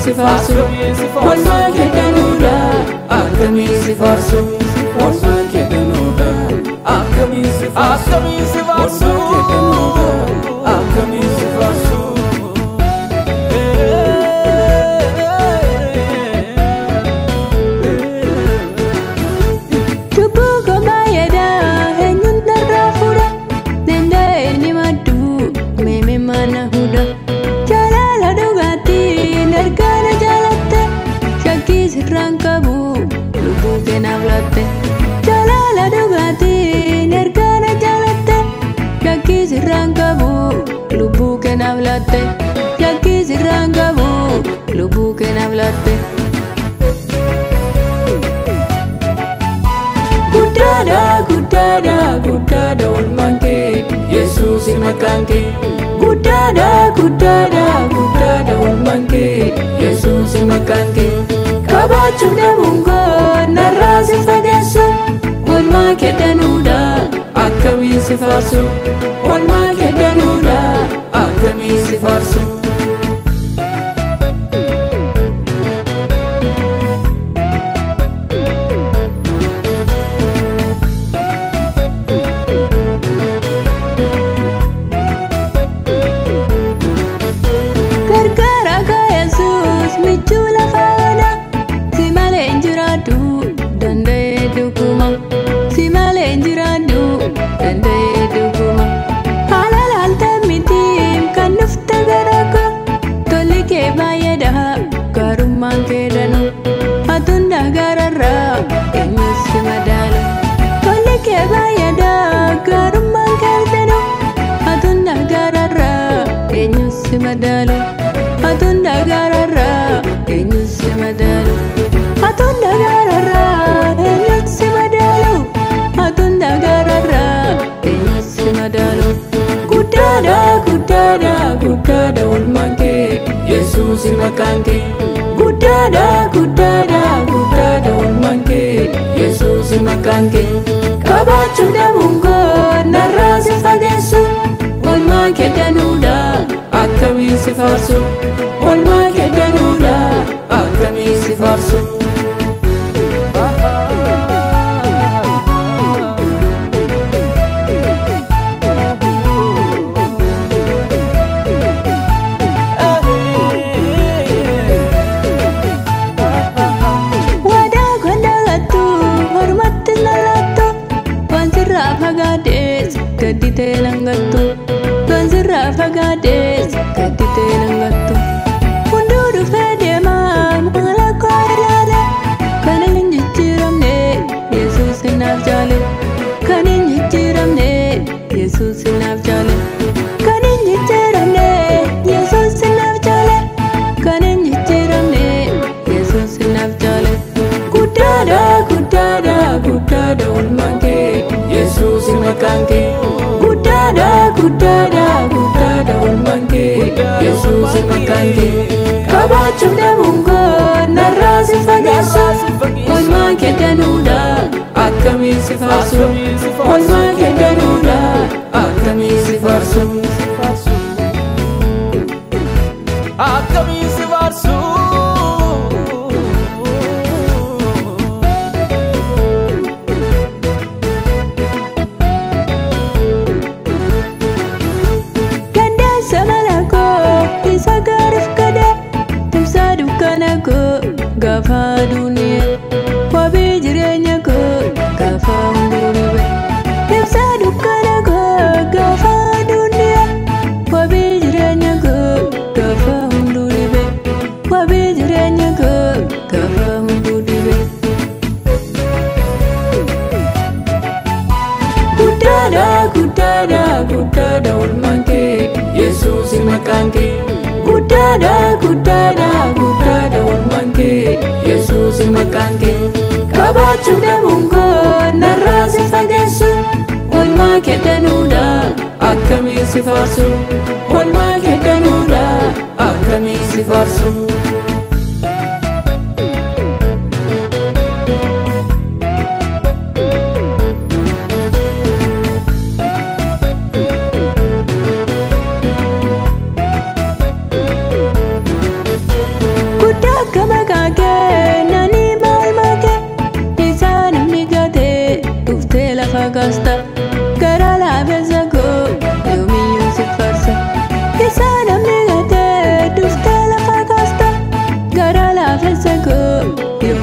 si farsu Olmaa kedanuudha akkamiin si farsu Olmaa kedanuudha akkamiin si farsu Olmaa kedanuudha akkamiin si farsu Jalala dugati nergana jalatte Jaki sirangabu lubu kenavlatte Jaki sirangabu lubu kenavlatte Gudada gudada gudada ulmanke Yesus makanke Gudada gudada gudada ulmanke Yesus makanke Kabachune mungo narasi fagesu Olmaa kedanuudha akkamiin si farsu Olmaa kedanuudha akkamiin si farsu Gargaara ka Yesus michuu lafa ona Si malee hin jiraadhu danda'ee dhuguma Si malee hin jiraadhu danda'ee dhuguma Haala laaltee mitiim kan dhufte gara koo Tolli kee baay'eedha gaarummaan kee danuu Hatunda gararraa eenyus si madaala Tolli kee baay'eedha gaarummaan kee danuu Hatunda gararraa eenyus si madaalu Hatunda gararraa eenyus si madaalu Hatunda gararraa eenyus si madaalu Hatunda gararraa eenyus si madaalu Gudada gudada gudada ulmanke Yesus makanke Gudada gudada gudada ulmanke Yesus makanke Kabachune mungo narasi fagesu Olmaa kedanuudha akkamiin si farsu Olmaa kedanuudha akkamiin si farsu Wadaa gondalattu hormatti lalattu Waan sirraa fagaatees gadi ta'e langattu Waan sirraa fagaatees gadi ta'e langattu Hunduu dhufee deemaa maala koo ilaale Kan hin jijjiiramne Yesuus naaf jaale Kan hin jijjiiramne Yesuus naaf jaale Kan hin jijjiiramne Yesuus naaf jaale Kan hin jijjiiramne Yesuus naaf jaale Gudada gudada gudada ulmanke Yesus makanke Gudada gudada gudada ulmanke Yesus makanke Kabachune mungo narasi fagesu Olmaa kedanuudha akkamiin si farsu Olmaa kedanuudha akkamiin si farsu akkamiin si farsu Gandaasa malakoo isa gaariif gade Timsaa dukkana koo gaafa aduunee Wabii jireenya koo gaafa hunduu dhibe Timsaa dukkana koo gaafa aduunee Wabii jireenya koo gaafa hunduu dhibe Wabii jireenya koo gaafa hunduu dhibe Gudada gudada gudada ulmanke Yesus makanke Gudada gudada gudada ulmanke Yesus makanke Kabachune mungo narasi fagesu Olmaa kedanuudha akkamiin si farsu Olmaa kedanuudha akkamiin si farsu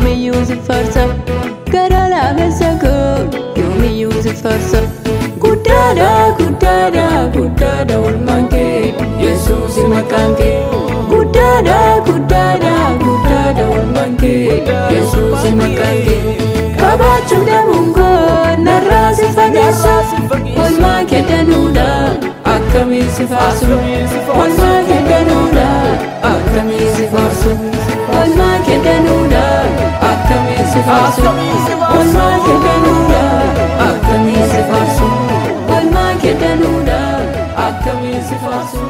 yoomiyyuu si farsa gara laafessa koo yoomiyyuu si farsa. Guddaadha guddaadha guddaadha oolmaan kee Yesuus maqaan kee. Guddaadha guddaadha guddaadha oolmaan kee Yesuus maqaan kee. Qabaachuu dhabuun koo narraa si fageessa oolmaa kee danuudha akkamiin si faarsu. Oolmaa kee danuudha akkamiin si faarsu. Oolmaa kee danuudha akkamiin si faarsu. Oolmaa kee danuudha akkamiin si faarsu. Oolmaa kee danuudha akkamiin si faarsu.